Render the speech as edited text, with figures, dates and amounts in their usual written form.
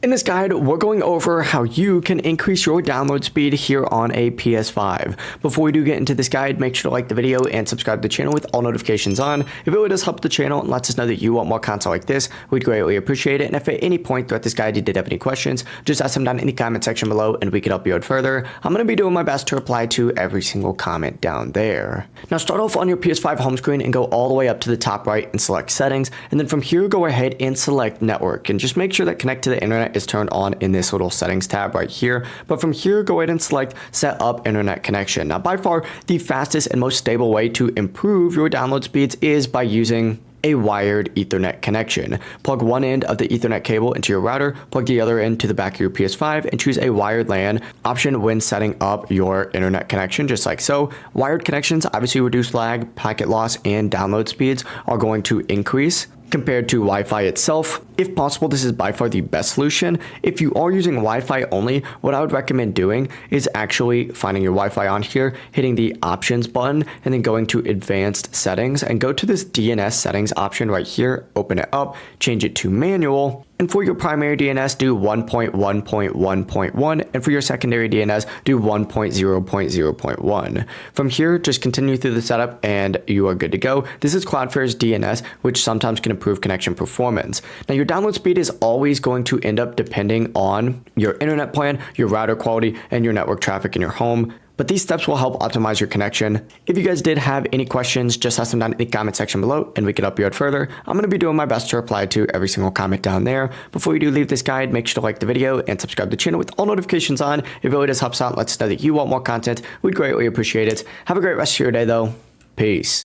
In this guide, we're going over how you can increase your download speed here on a PS5. Before we do get into this guide, make sure to like the video and subscribe to the channel with all notifications on. If it really does help the channel and lets us know that you want more content like this, we'd greatly appreciate it. And if at any point throughout this guide you did have any questions, just ask them down in the comment section below and we could help you out further. I'm going to be doing my best to reply to every single comment down there. Now start off on your PS5 home screen and go all the way up to the top right and select settings. And then from here, go ahead and select network and just make sure that connect to the internet is turned on in this little settings tab right here. But from here, go ahead and select set up internet connection. Now by far the fastest and most stable way to improve your download speeds is by using a wired Ethernet connection. Plug one end of the Ethernet cable into your router, plug the other end to the back of your PS5, and choose a wired LAN option when setting up your internet connection, just like so. Wired connections obviously reduce lag, packet loss, and download speeds are going to increase compared to Wi-Fi itself. If possible, this is by far the best solution. If you are using Wi-Fi only, what I would recommend doing is actually finding your Wi-Fi on here, hitting the options button, and then going to advanced settings and go to this DNS settings option right here, open it up, change it to manual. And for your primary DNS, do 1.1.1.1, and for your secondary DNS, do 1.0.0.1. From here, just continue through the setup and you are good to go. This is Cloudflare's DNS, which sometimes can improve connection performance. Now, your download speed is always going to end up depending on your internet plan, your router quality, and your network traffic in your home. But these steps will help optimize your connection. If you guys did have any questions, just ask them down in the comment section below and we can help you out further. I'm going to be doing my best to reply to every single comment down there. Before you do leave this guide, make sure to like the video and subscribe to the channel with all notifications on. It really does help us out and lets us know that you want more content. We'd greatly appreciate it. Have a great rest of your day though. Peace.